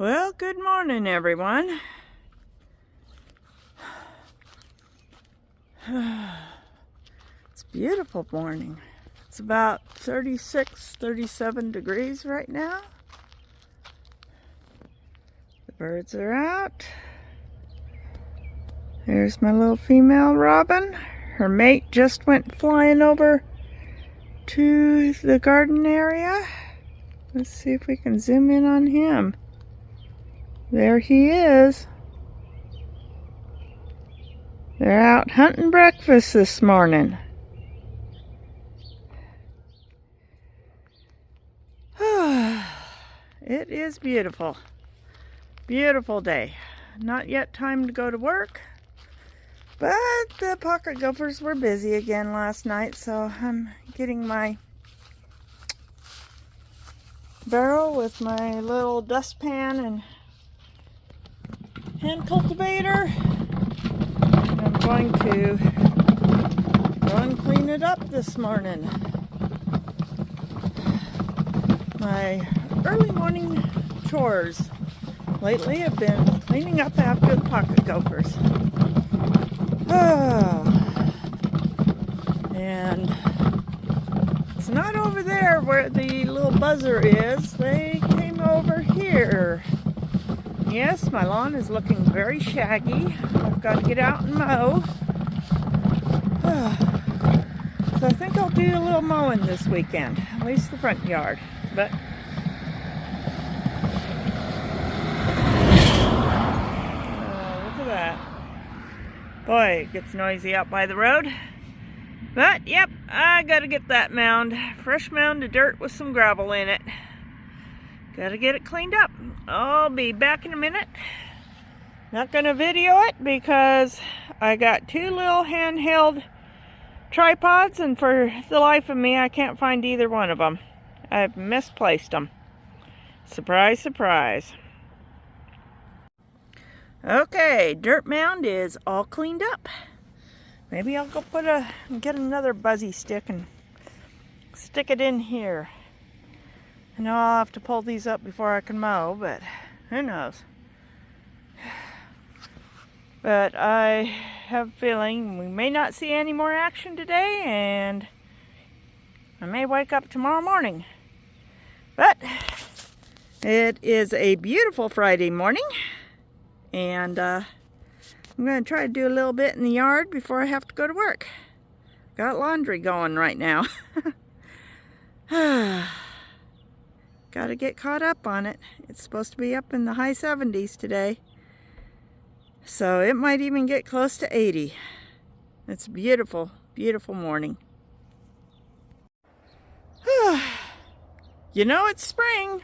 Well, good morning, everyone. It's a beautiful morning. It's about 36, 37 degrees right now. The birds are out. There's my little female robin. Her mate just went flying over to the garden area. Let's see if we can zoom in on him. There he is. They're out hunting breakfast this morning. It is beautiful. Beautiful day. Not yet time to go to work, but the pocket gophers were busy again last night, so I'm getting my barrel with my little dustpan and hand cultivator. I'm going to go and clean it up this morning. My early morning chores lately have been cleaning up after the pocket gophers. And it's not over there where the little buzzer is. They came over here. Yes, my lawn is looking very shaggy. I've got to get out and mow. So I think I'll do a little mowing this weekend, at least the front yard. But look at that. Boy, it gets noisy out by the road. But yep, I gotta get that mound. Fresh mound of dirt with some gravel in it. Gotta get it cleaned up. I'll be back in a minute. Not gonna video it because I got two little handheld tripods, and for the life of me I can't find either one of them. I've misplaced them. Surprise, surprise. Okay, dirt mound is all cleaned up. Maybe I'll go get another buzzy stick and stick it in here. I know I'll have to pull these up before I can mow, but who knows. But I have a feeling we may not see any more action today, and I may wake up tomorrow morning. But it is a beautiful Friday morning, and I'm going to try to do a little bit in the yard before I have to go to work. Got laundry going right now. Got to get caught up on it. It's supposed to be up in the high 70s today. So it might even get close to 80. It's a beautiful, beautiful morning. You know it's spring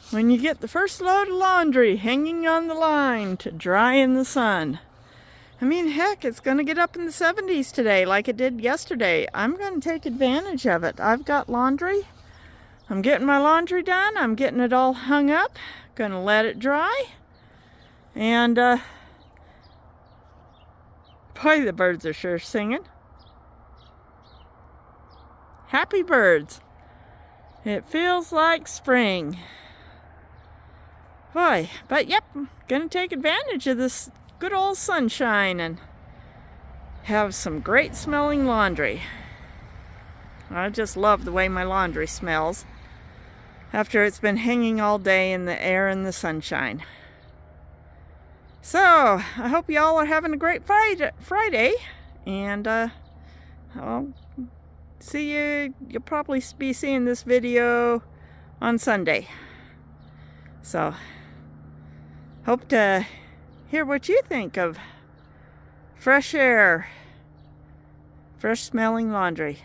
when you get the first load of laundry hanging on the line to dry in the sun. I mean, heck, it's going to get up in the 70s today like it did yesterday. I'm going to take advantage of it. I've got laundry. I'm getting my laundry done. I'm getting it all hung up. Gonna let it dry. And boy, the birds are sure singing. Happy birds. It feels like spring. Boy, but yep, gonna take advantage of this good old sunshine and have some great smelling laundry. I just love the way my laundry smells after it's been hanging all day in the air and the sunshine. So, I hope y'all are having a great Friday, and I'll see you. You'll probably be seeing this video on Sunday. So, hope to hear what you think of fresh air, fresh smelling laundry.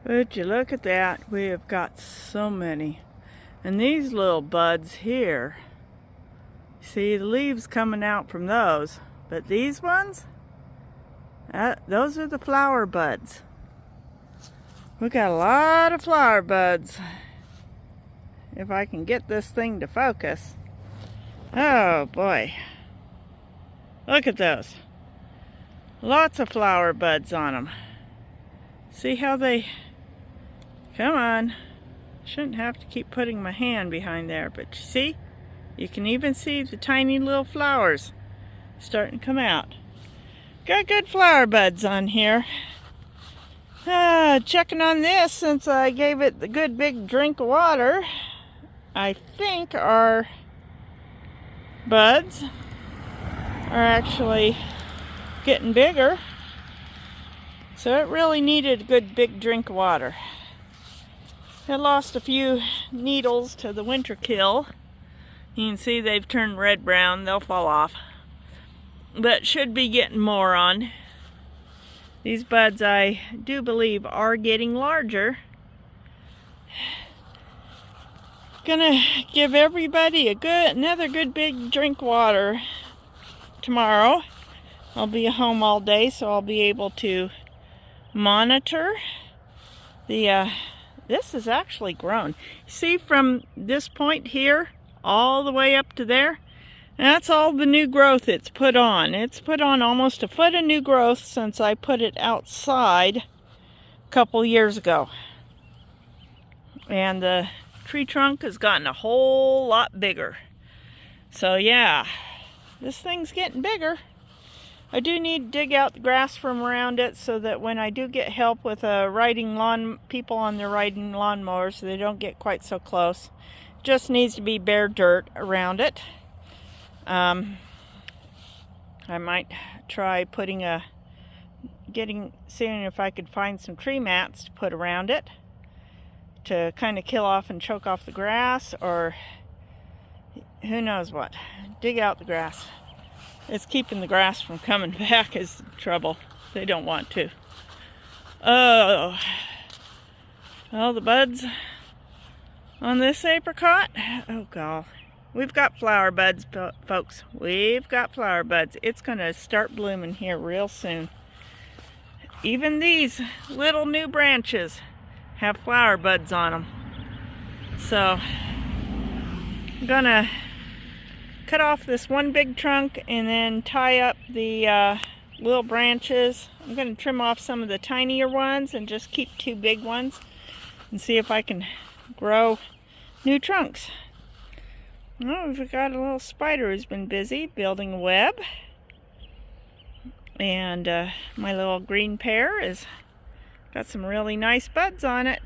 Would you look at that? We have got so many. And these little buds here, see the leaves coming out from those, but these ones, those are the flower buds. We got a lot of flower buds. If I can get this thing to focus. Oh boy. Look at those. Lots of flower buds on them. See how they... Come on. Shouldn't have to keep putting my hand behind there, but you see? You can even see the tiny little flowers starting to come out. Got good flower buds on here. Checking on this since I gave it the good big drink of water. I think our buds are actually getting bigger. So it really needed a good big drink of water. I lost a few needles to the winter kill. You can see they've turned red-brown. They'll fall off. But should be getting more on. These buds, I do believe, are getting larger. Gonna give everybody another good big drink of water tomorrow. I'll be home all day, so I'll be able to monitor the this is actually grown. See, from this point here all the way up to there, that's all the new growth it's put on. It's put on almost a foot of new growth since I put it outside a couple years ago. And the tree trunk has gotten a whole lot bigger. So yeah, this thing's getting bigger. I do need to dig out the grass from around it so that when I do get help with people on their riding lawnmowers, they don't get quite so close. Just needs to be bare dirt around it. I might try seeing if I could find some tree mats to put around it to kind of kill off and choke off the grass, or who knows what. Dig out the grass. It's keeping the grass from coming back is the trouble. They don't want to. Oh, all the buds on this apricot. Oh God, we've got flower buds, folks. We've got flower buds. It's gonna start blooming here real soon. Even these little new branches have flower buds on them. So I'm gonna cut off this one big trunk and then tie up the little branches. I'm going to trim off some of the tinier ones and just keep 2 big ones and see if I can grow new trunks. Oh, we've got a little spider who's been busy building a web. And my little green pear has got some really nice buds on it.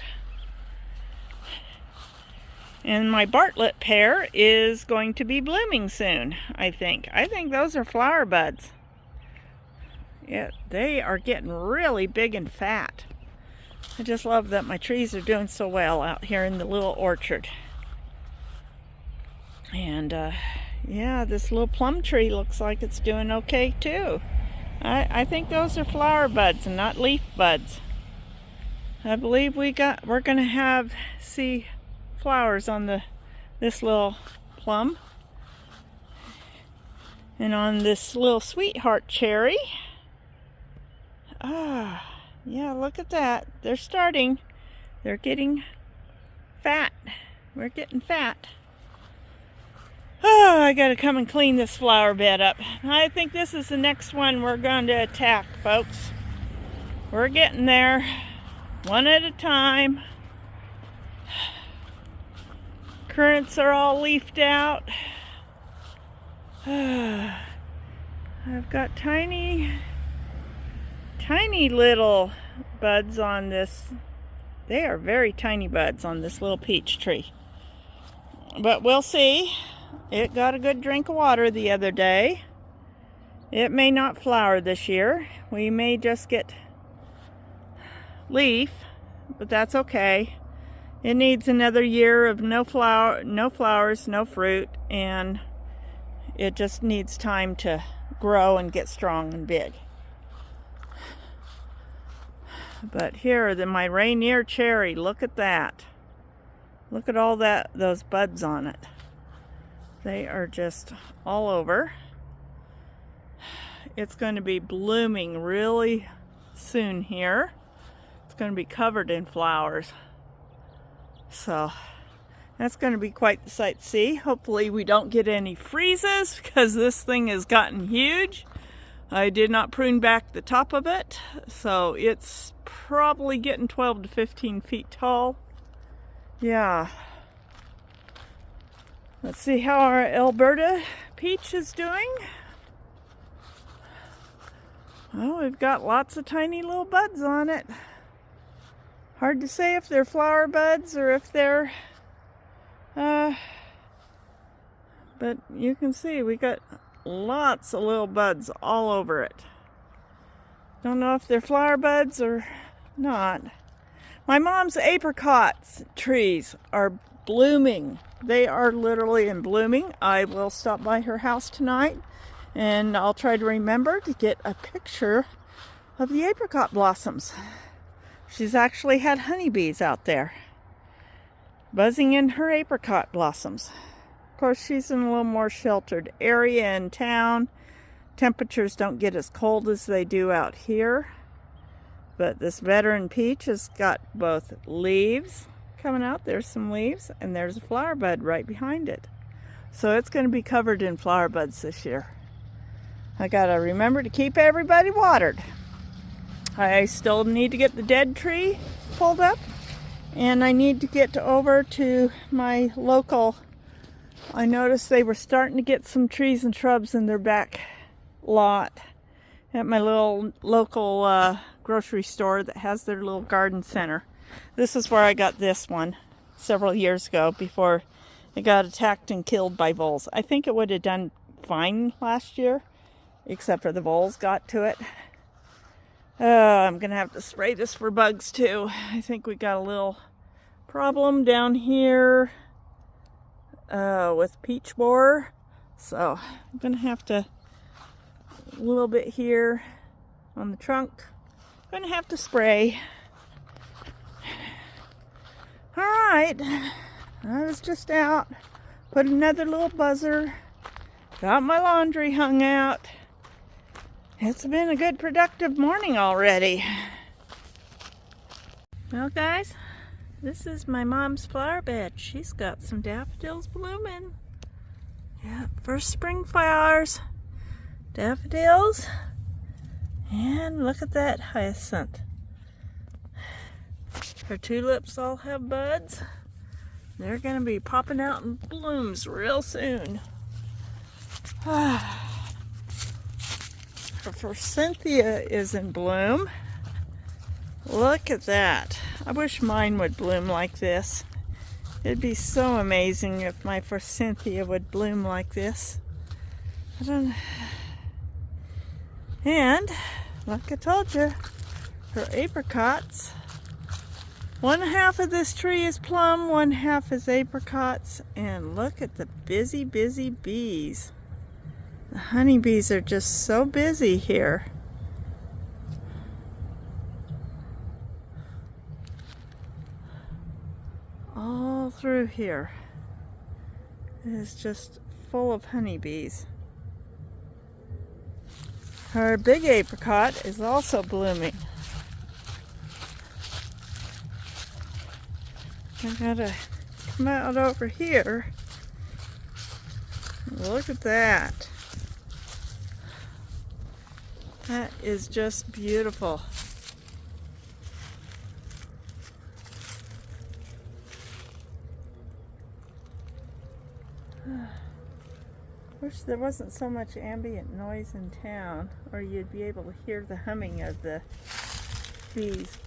And my Bartlett pear is going to be blooming soon, I think. I think those are flower buds. Yeah, they are getting really big and fat. I just love that my trees are doing so well out here in the little orchard. And yeah, this little plum tree looks like it's doing okay too. I think those are flower buds and not leaf buds. I believe we're gonna see flowers on this little plum, and on this little sweetheart cherry. Yeah, look at that. They're getting fat. We're getting fat. Oh, I gotta come and clean this flower bed up. I think this is the next one we're going to attack, folks. We're getting there one at a time. Currants are all leafed out. I've got tiny little buds on this. They are very tiny buds on this little peach tree. But we'll see. It got a good drink of water the other day. It may not flower this year. We may just get leaf, but that's okay. It needs another year of no flowers, no fruit, and it just needs time to grow and get strong and big. But here are my Rainier cherry. Look at that. Look at all those buds on it. They are just all over. It's going to be blooming really soon here. It's going to be covered in flowers. So that's going to be quite the sight to see. Hopefully we don't get any freezes because this thing has gotten huge. I did not prune back the top of it, so it's probably getting 12 to 15 feet tall. Yeah. Let's see how our Alberta peach is doing. Well, we've got lots of tiny little buds on it. Hard to say if they're flower buds or if they're, but you can see we got lots of little buds all over it. Don't know if they're flower buds or not. My mom's apricot trees are blooming. They are literally in blooming. I will stop by her house tonight and I'll try to remember to get a picture of the apricot blossoms. She's actually had honeybees out there buzzing in her apricot blossoms. Of course, she's in a little more sheltered area in town. Temperatures don't get as cold as they do out here. But this veteran peach has got both leaves coming out. There's some leaves and there's a flower bud right behind it. So it's going to be covered in flower buds this year. I gotta remember to keep everybody watered. I still need to get the dead tree pulled up, and I need to get over to my local. I noticed they were starting to get some trees and shrubs in their back lot at my little local grocery store that has their little garden center. This is where I got this one several years ago before it got attacked and killed by voles. I think it would have done fine last year, except for the voles got to it. I'm gonna have to spray this for bugs too. I think we got a little problem down here with peach borer, so I'm gonna have to a little bit here on the trunk. I'm gonna have to spray. All right, I was just out, put another little buzzer, got my laundry hung out. It's been a good productive morning already. Well guys, this is my mom's flower bed. She's got some daffodils blooming. Yeah, first spring flowers, daffodils, and look at that hyacinth. Her tulips all have buds. They're gonna be popping out in blooms real soon. Her forsythia is in bloom. Look at that. I wish mine would bloom like this. It'd be so amazing if my forsythia would bloom like this. I don't know. And, like I told you, her apricots. One half of this tree is plum, one half is apricots, and look at the busy, busy bees. The honeybees are just so busy here. All through here it is just full of honeybees. Our big apricot is also blooming. I gotta come out over here. Look at that. That is just beautiful. Wish there wasn't so much ambient noise in town, or you'd be able to hear the humming of the bees.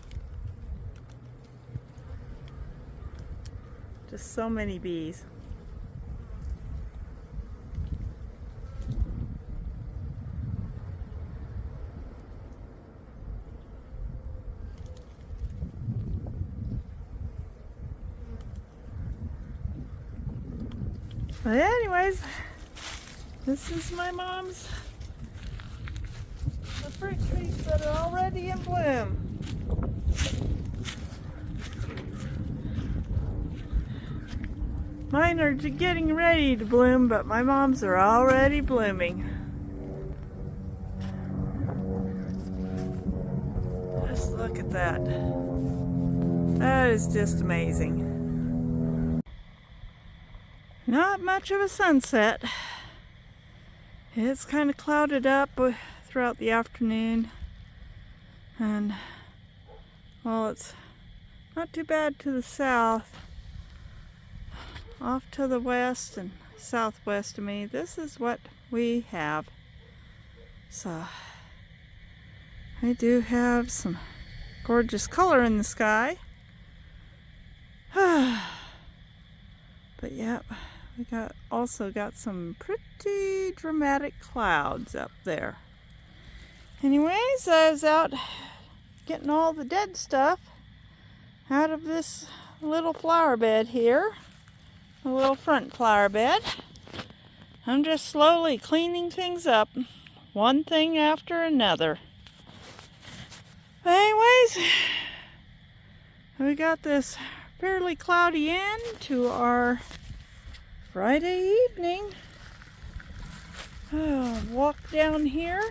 Just so many bees. But anyways, this is my mom's the fruit trees that are already in bloom. Mine are getting ready to bloom, but my mom's are already blooming. Just look at that. That is just amazing. Not much of a sunset. It's kind of clouded up throughout the afternoon. And, well, it's not too bad to the south. Off to the west and southwest of me, this is what we have. So, we do have some gorgeous color in the sky. But yeah, we also got some pretty dramatic clouds up there. Anyways, I was out getting all the dead stuff out of this little flower bed here, a little front flower bed. I'm just slowly cleaning things up, one thing after another. Anyways, we got this fairly cloudy end to our Friday evening. Walk down here.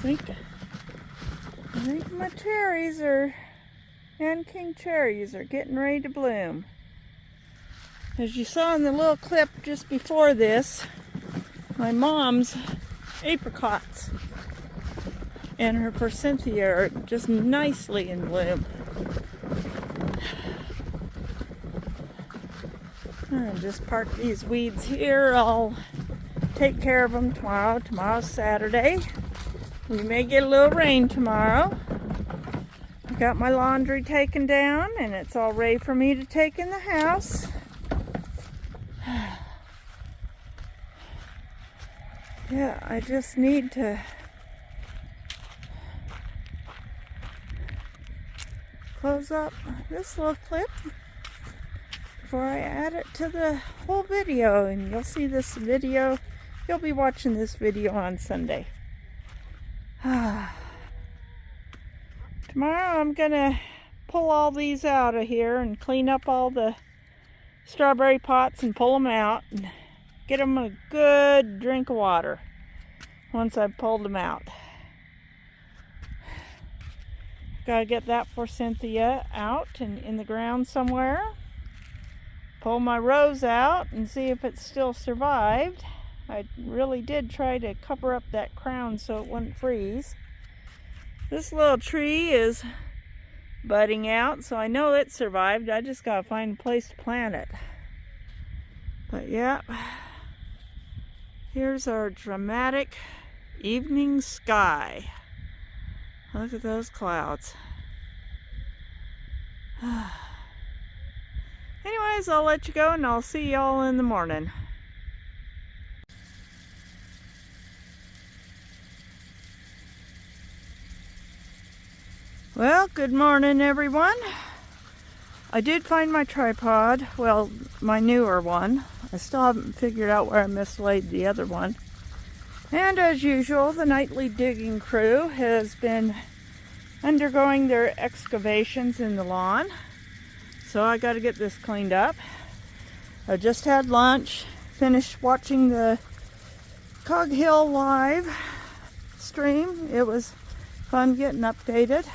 I think my cherries and king cherries are getting ready to bloom. As you saw in the little clip just before this, my mom's apricots and her forsythia are just nicely in bloom. I'll just park these weeds here. I'll take care of them tomorrow. Tomorrow's Saturday. We may get a little rain tomorrow. I got my laundry taken down and it's all ready for me to take in the house. Yeah, I just need to close up this little clip before I add it to the whole video, and you'll see this video, you'll be watching this video on Sunday. Tomorrow I'm gonna pull all these out of here and clean up all the strawberry pots and pull them out and get them a good drink of water once I've pulled them out. Gotta get that forsythia out and in the ground somewhere. Pull my rose out and see if it still survived. I really did try to cover up that crown so it wouldn't freeze. This little tree is budding out, so I know it survived. I just gotta find a place to plant it. But yeah, here's our dramatic evening sky. Look at those clouds. Anyways, I'll let you go and I'll see y'all in the morning. Well, good morning everyone. I did find my tripod, well, my newer one. I still haven't figured out where I mislaid the other one. And as usual, the nightly digging crew has been undergoing their excavations in the lawn. So I got to get this cleaned up. I just had lunch, finished watching the Cog Hill live stream. It was fun getting updated.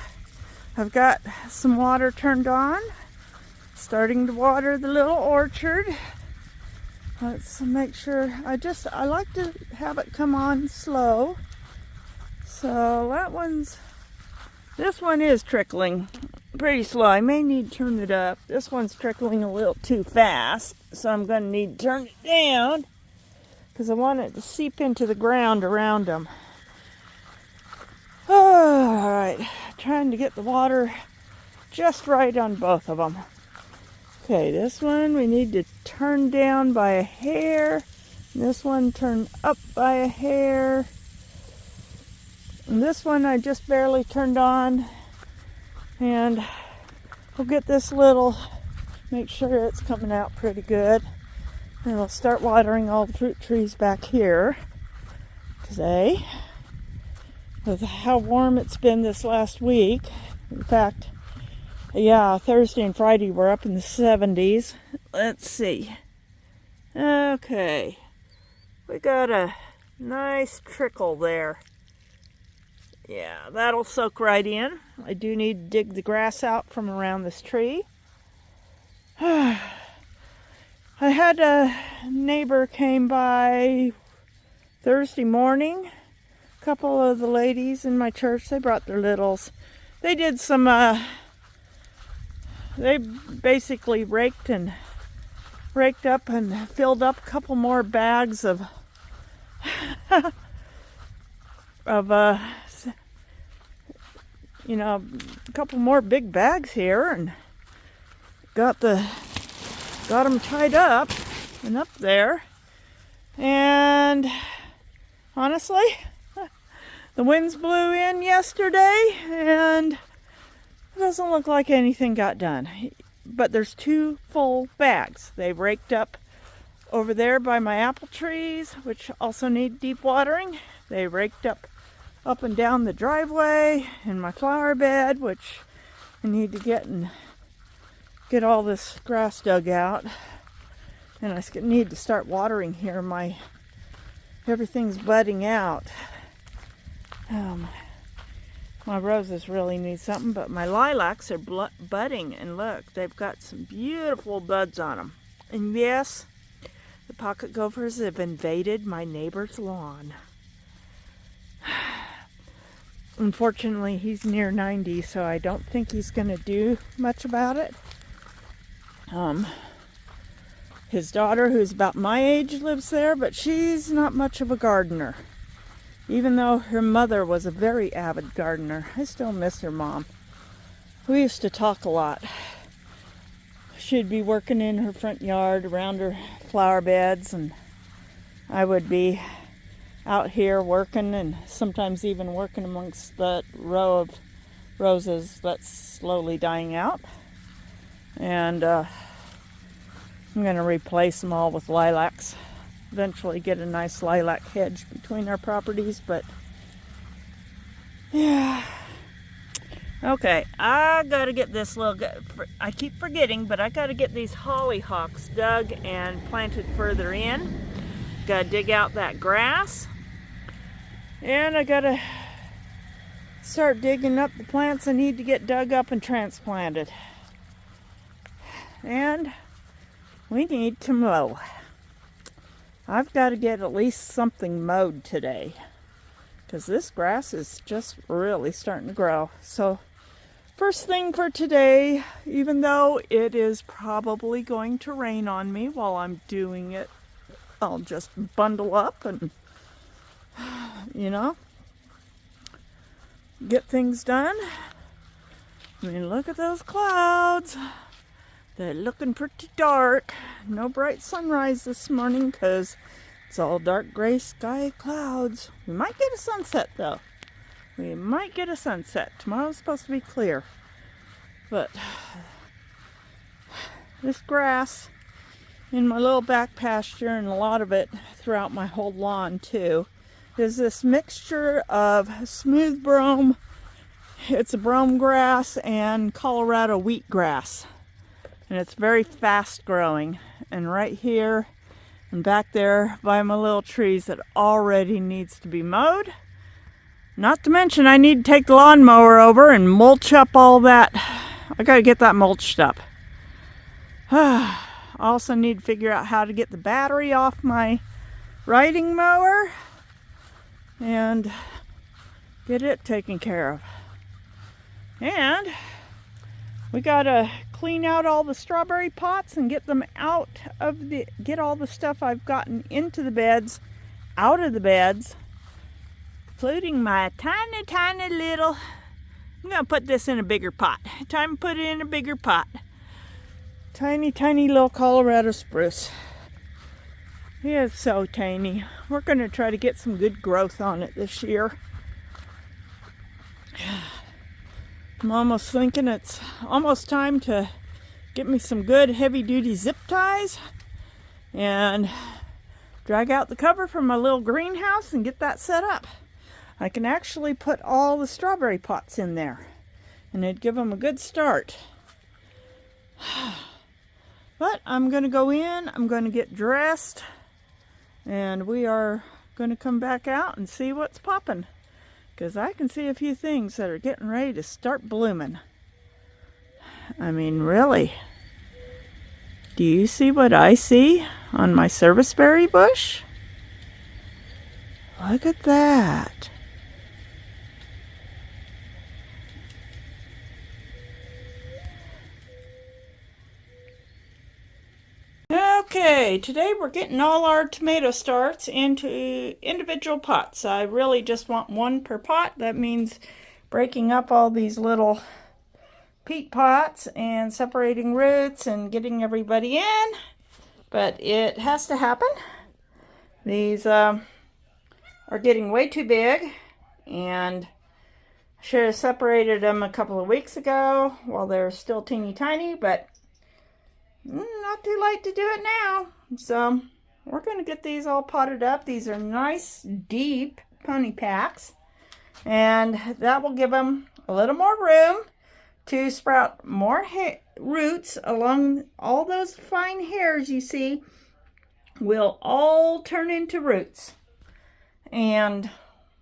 I've got some water turned on, starting to water the little orchard. Let's make sure, I like to have it come on slow. So this one is trickling pretty slow. I may need to turn it up. This one's trickling a little too fast, so I'm going to need to turn it down because I want it to seep into the ground around them. All right, trying to get the water just right on both of them. Okay, this one we need to turn down by a hair. This one turn up by a hair. And this one I just barely turned on. And we'll get this little, make sure it's coming out pretty good. And we'll start watering all the fruit trees back here today. With how warm it's been this last week. In fact, yeah, Thursday and Friday we're up in the 70s. Let's see. Okay. We got a nice trickle there. Yeah, that'll soak right in. I do need to dig the grass out from around this tree. I had a neighbor came by Thursday morning. A couple of the ladies in my church, they brought their littles. They did some, they basically raked up and filled up a couple more bags of you know, a couple more big bags here, and got them tied up and up there. And honestly, the winds blew in yesterday and it doesn't look like anything got done. But there's 2 full bags. They raked up over there by my apple trees, which also need deep watering. They raked up and down the driveway in my flower bed, which I need to get all this grass dug out. And I need to start watering here. Everything's budding out. My roses really need something, but my lilacs are budding, and look, they've got some beautiful buds on them. And yes, the pocket gophers have invaded my neighbor's lawn. Unfortunately, he's near 90, so I don't think he's going to do much about it. His daughter, who's about my age, lives there, but she's not much of a gardener. Even though her mother was a very avid gardener. I still miss her mom. We used to talk a lot. She'd be working in her front yard around her flower beds, and I would be out here working, and sometimes even working amongst that row of roses that's slowly dying out. And I'm going to replace them all with lilacs. Eventually get a nice lilac hedge between our properties, but yeah. Okay, I gotta get this I keep forgetting, but I gotta get these hollyhocks dug and planted further in. Gotta dig out that grass, and I gotta start digging up the plants I need to get dug up and transplanted. And we need to mow. I've got to get at least something mowed today, because this grass is just really starting to grow. So first thing for today, even though it is probably going to rain on me while I'm doing it, I'll just bundle up and, get things done. I mean, look at those clouds. They're looking pretty dark. No bright sunrise this morning because it's all dark gray sky clouds. We might get a sunset though. We might get a sunset. Tomorrow's supposed to be clear. But this grass in my little back pasture, and a lot of it throughout my whole lawn too, is this mixture of smooth brome. It's a brome grass and Colorado wheatgrass. And it's very fast growing. And right here and back there by my little trees, that already needs to be mowed. Not to mention I need to take the lawnmower over and mulch up all that. I gotta get that mulched up. I also need to figure out how to get the battery off my riding mower and get it taken care of. And we gotta clean out all the strawberry pots and get them get all the stuff I've gotten into the beds, out of the beds, including my tiny little, I'm gonna put this in a bigger pot. Time to put it in a bigger pot. Tiny little Colorado spruce. He is so tiny. We're gonna try to get some good growth on it this year. I'm almost thinking it's almost time to get me some good heavy-duty zip ties and drag out the cover from my little greenhouse and get that set up. I can actually put all the strawberry pots in there, and it'd give them a good start. But I'm going to go in, I'm going to get dressed, and we are going to come back out and see what's popping. Because I can see a few things that are getting ready to start blooming. I mean, really. Do you see what I see on my serviceberry bush? Look at that. Okay, today we're getting all our tomato starts into individual pots. I really just want one per pot. That means breaking up all these little peat pots and separating roots and getting everybody in. But it has to happen. These are getting way too big, and I should have separated them a couple of weeks ago while they're still teeny tiny, but not too late to do it now. So we're going to get these all potted up. These are nice, deep pony packs, and that will give them a little more room to sprout more roots along. All those fine hairs you see will all turn into roots. And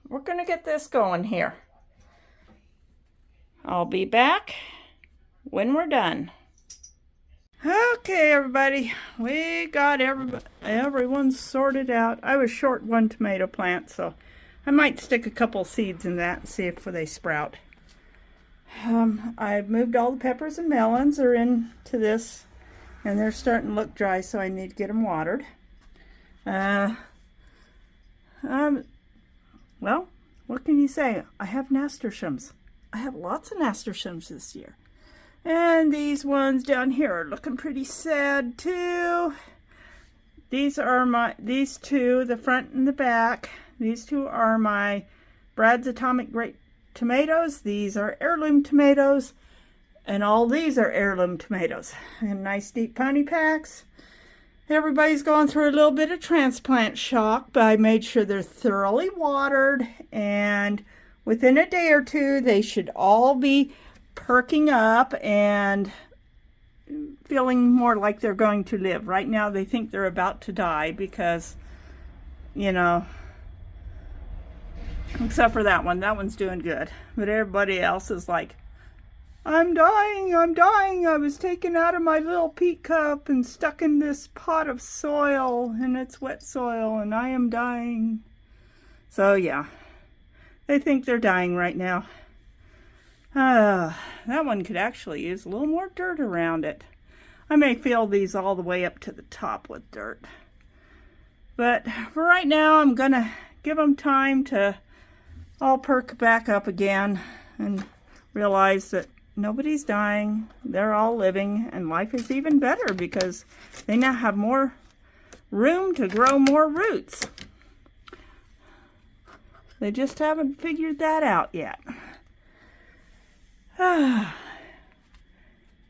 we're going to get this going here. I'll be back when we're done. Okay, everybody, we got everyone sorted out. I was short one tomato plant, so I might stick a couple seeds in that and see if they sprout. I've moved all the peppers and melons are into this, and they're starting to look dry, so I need to get them watered. Well, what can you say? I have nasturtiums. I have lots of nasturtiums this year. And these ones down here are looking pretty sad too. These two, the front and the back. These two are my Brad's Atomic Great tomatoes. These are heirloom tomatoes. And all these are heirloom tomatoes. And nice deep pony packs. Everybody's going through a little bit of transplant shock, but I made sure they're thoroughly watered, and within a day or two they should all be perking up and feeling more like they're going to live. Right now they think they're about to die because, you know, except for that one. That one's doing good. But everybody else is like, I'm dying, I'm dying. I was taken out of my little peat cup and stuck in this pot of soil, and it's wet soil, and I am dying. So yeah, they think they're dying right now. That one could actually use a little more dirt around it. I may fill these all the way up to the top with dirt. But for right now, I'm gonna give them time to all perk back up again and realize that nobody's dying. They're all living, and life is even better because they now have more room to grow more roots. They just haven't figured that out yet. And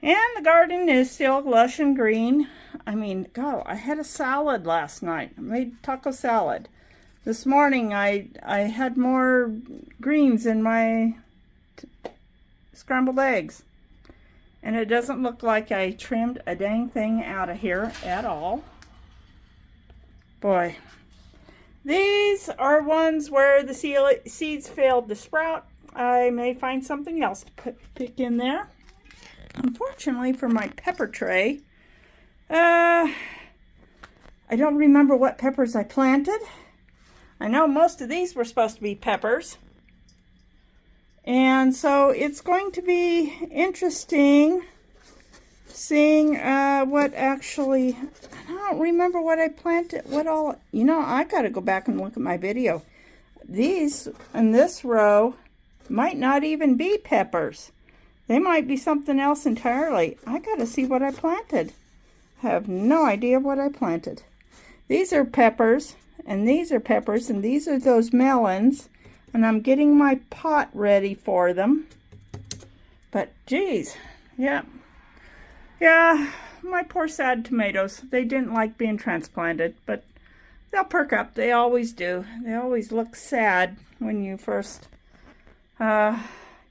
the garden is still lush and green. I mean, God, I had a salad last night. I made taco salad. This morning I had more greens in my scrambled eggs. And it doesn't look like I trimmed a dang thing out of here at all. Boy. These are ones where the seeds failed to sprout. I may find something else to pick in there. Unfortunately for my pepper tray, I don't remember what peppers I planted. I know most of these were supposed to be peppers. And so it's going to be interesting seeing what actually, I don't remember what I planted, what all, you know, I got to go back and look at my video. These in this row might not even be peppers. They might be something else entirely. I got to see what I planted. I have no idea what I planted. These are peppers, and these are peppers, and these are those melons. And I'm getting my pot ready for them. But geez, yeah, my poor sad tomatoes. They didn't like being transplanted, but they'll perk up. They always do. They always look sad when you first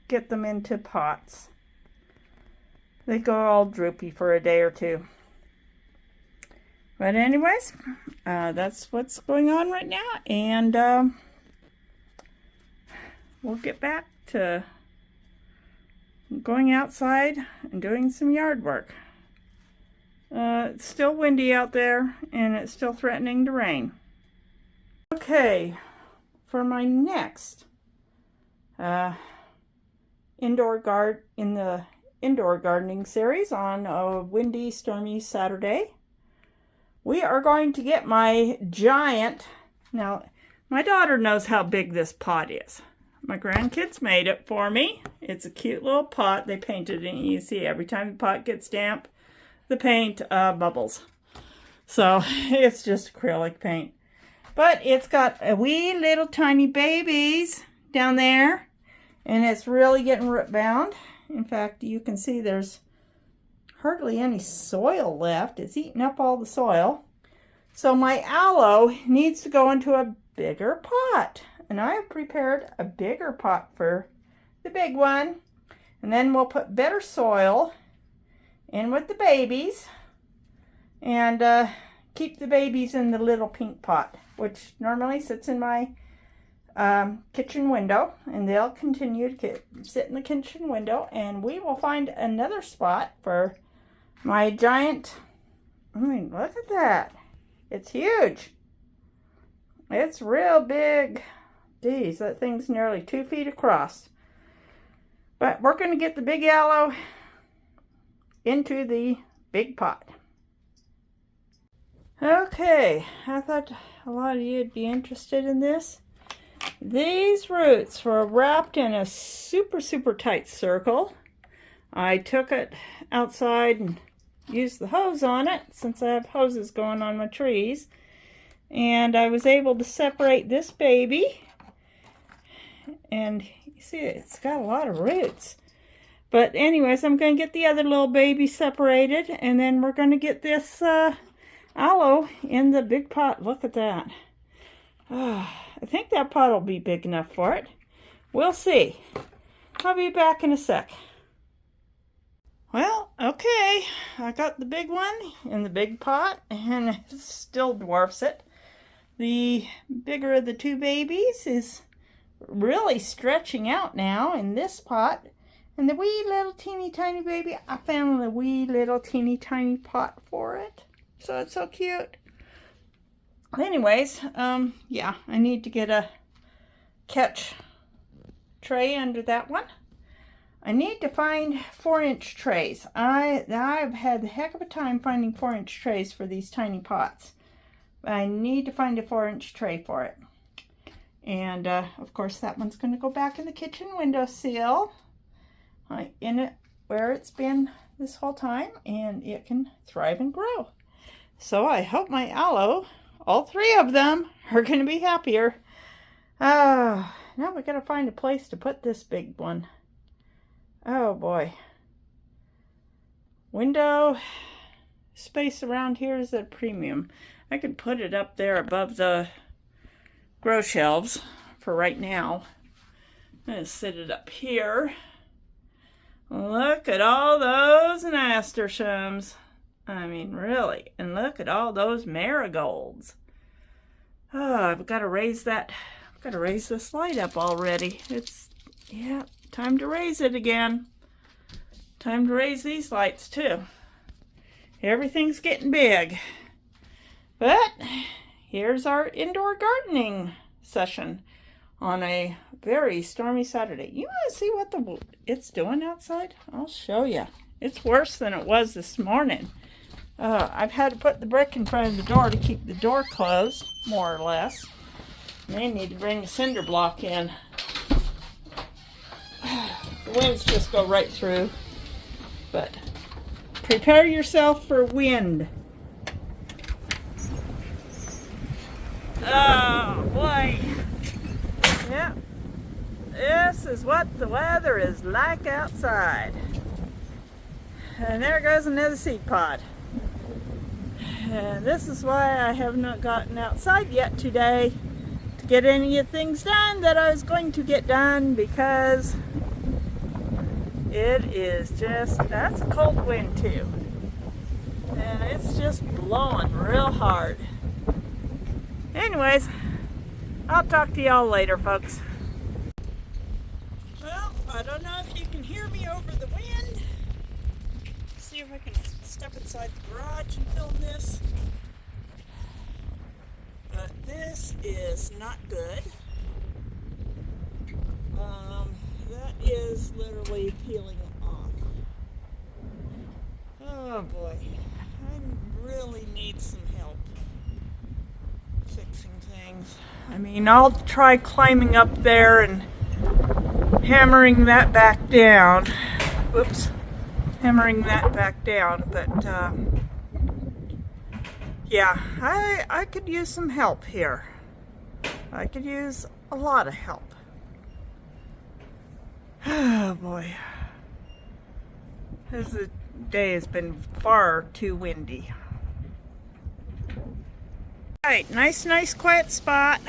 get them into pots. They go all droopy for a day or two. But anyways, that's what's going on right now, and we'll get back to going outside and doing some yard work. It's still windy out there, and it's still threatening to rain. Okay, for my next indoor gardening series on a windy, stormy Saturday, we are going to get my giant. Now, my daughter knows how big this pot is. My grandkids made it for me. It's a cute little pot. They painted it, and you see every time the pot gets damp, the paint bubbles. So it's just acrylic paint. But it's got a wee little tiny babies down there, and it's really getting root bound. In fact, you can see there's hardly any soil left. It's eating up all the soil. So my aloe needs to go into a bigger pot. And I have prepared a bigger pot for the big one. And then we'll put better soil in with the babies. And keep the babies in the little pink pot, which normally sits in my kitchen window. And they'll continue to sit in the kitchen window. And we will find another spot for my giant. I mean, look at that. It's huge. It's real big. Geez, that thing's nearly 2 feet across. But we're going to get the big aloe into the big pot. Okay, I thought a lot of you would be interested in this. These roots were wrapped in a super tight circle. I took it outside and used the hose on it, since I have hoses going on my trees. And I was able to separate this baby. And you see, it's got a lot of roots. But anyways, I'm going to get the other little baby separated, and then we're going to get this aloe in the big pot. Look at that. I think that pot will be big enough for it. We'll see. I'll be back in a sec. Well, okay, I got the big one in the big pot, and it still dwarfs it. The bigger of the two babies is really stretching out now in this pot. And the wee little teeny tiny baby, I found a wee little teeny tiny pot for it. So it's so cute. Anyways, yeah, I need to get a catch tray under that one. I need to find 4-inch trays. I've had the heck of a time finding 4-inch trays for these tiny pots. I need to find a 4-inch tray for it. And of course that one's going to go back in the kitchen windowsill, in it where it's been this whole time, and it can thrive and grow. So I hope my aloe, all 3 of them, are going to be happier. Now we got to find a place to put this big one. Oh boy. Window space around here is at a premium. I could put it up there above the grow shelves for right now. I'm going to sit it up here. Look at all those nasturtiums. I mean, really. And look at all those marigolds. Oh, I've got to raise that. I've got to raise this light up already. It's, yeah, time to raise it again. Time to raise these lights too. Everything's getting big. But here's our indoor gardening session on a very stormy Saturday. You want to see what it's doing outside? I'll show you. It's worse than it was this morning. I've had to put the brick in front of the door to keep the door closed, more or less. May need to bring a cinder block in. The winds just go right through. But prepare yourself for wind. Oh boy. Yeah. This is what the weather is like outside. And there goes another seed pod. And this is why I have not gotten outside yet today to get any of the things done that I was going to get done, because it is just, that's a cold wind too. And it's just blowing real hard. Anyways, I'll talk to y'all later, folks. Well, I don't know if you can hear me over the wind. See if I can step inside the garage and film this. But this is not good. That is literally peeling off. Oh boy, I really need some help fixing things. I mean, I'll try climbing up there and hammering that back down. Whoops. Hammering that back down, but yeah, I could use some help here. I could use a lot of help. Oh boy. This day has been far too windy. Alright, nice quiet spot.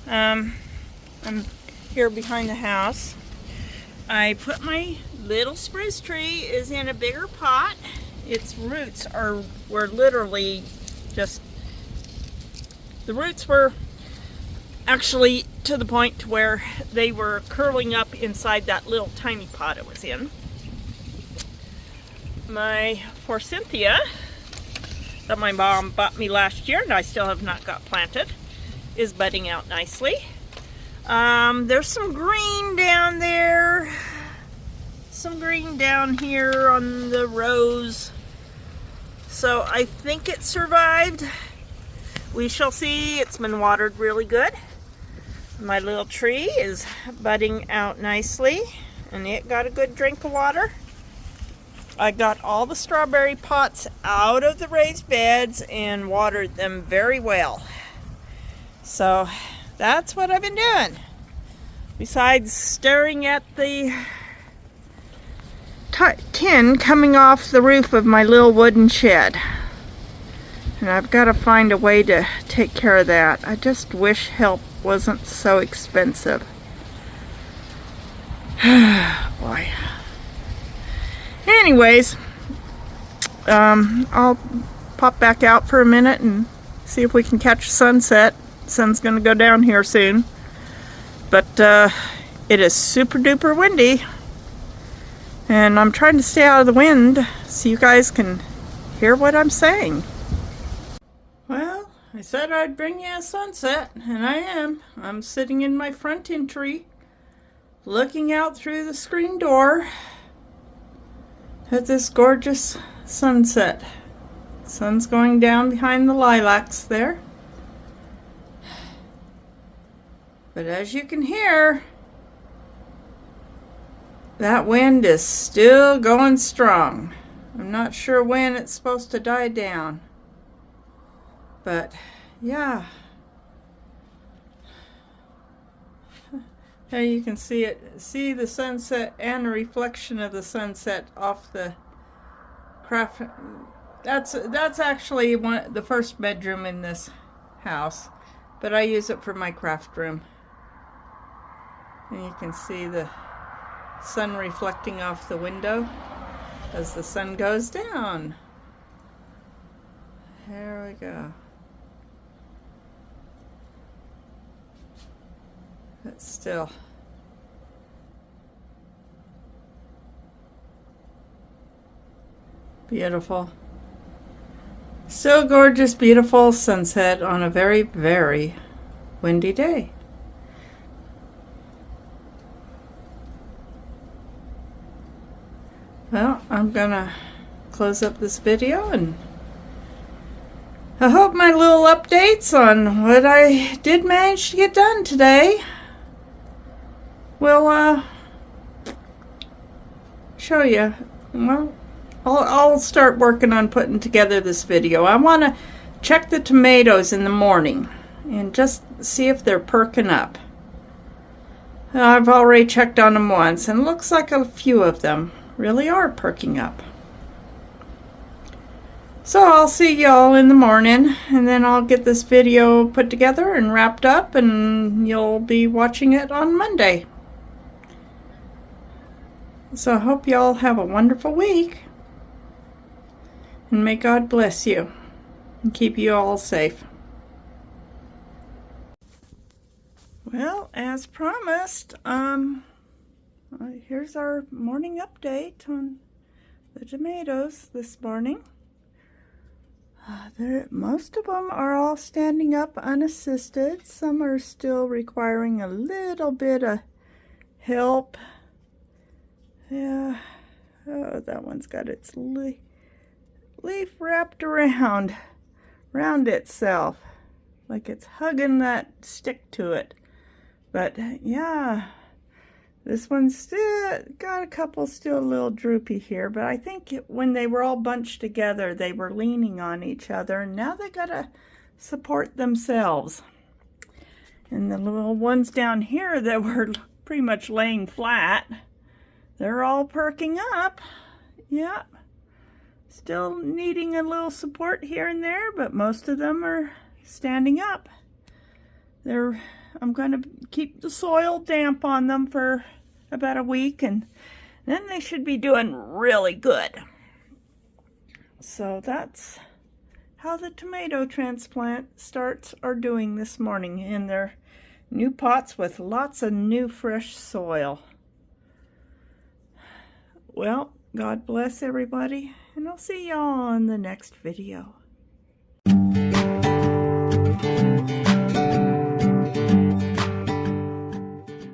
I'm here behind the house. I put my little spruce tree is in a bigger pot. Its roots were literally just, the roots were actually to the point where they were curling up inside that little tiny pot it was in. My forsythia that my mom bought me last year and I still have not got planted is budding out nicely. There's some green down there, some green down here on the rose, so I think it survived. We shall see. It's been watered really good. My little tree is budding out nicely and it got a good drink of water. I got all the strawberry pots out of the raised beds and watered them very well. So that's what I've been doing. Besides staring at the tin coming off the roof of my little wooden shed. And I've got to find a way to take care of that. I just wish help wasn't so expensive. Boy. Anyways, I'll pop back out for a minute and see if we can catch a sunset. Sun's gonna go down here soon. But it is super duper windy. And I'm trying to stay out of the wind so you guys can hear what I'm saying. Well, I said I'd bring you a sunset, and I am. I'm sitting in my front entry, looking out through the screen door at this gorgeous sunset. Sun's going down behind the lilacs there. But as you can hear, that wind is still going strong. I'm not sure when it's supposed to die down. But yeah. There you can see it. See the sunset and a reflection of the sunset off the craft. That's actually the first bedroom in this house, but I use it for my craft room. And you can see the sun reflecting off the window as the sun goes down. There we go. But still. Beautiful. So gorgeous, beautiful sunset on a very, very windy day. Well, I'm gonna close up this video, and I hope my little updates on what I did manage to get done today will show you. Well, I'll start working on putting together this video. I want to check the tomatoes in the morning and just see if they're perking up. I've already checked on them once, and it looks like a few of them really are perking up. So I'll see y'all in the morning, and then I'll get this video put together and wrapped up, and you'll be watching it on Monday. So I hope y'all have a wonderful week, and may God bless you and keep you all safe. Well, as promised, here's our morning update on the tomatoes this morning. Most of them are all standing up unassisted. Some are still requiring a little bit of help. Yeah. Oh, that one's got its leaf wrapped around itself, like it's hugging that stick to it. But yeah, this one's still got a couple still a little droopy here, but I think when they were all bunched together, they were leaning on each other, and now they gotta support themselves. And the little ones down here that were pretty much laying flat, they're all perking up. Yeah, still needing a little support here and there, but most of them are standing up. I'm going to keep the soil damp on them for about a week, and then they should be doing really good. So that's how the tomato transplant starts are doing this morning in their new pots with lots of new fresh soil. Well, God bless everybody, and I'll see y'all in the next video.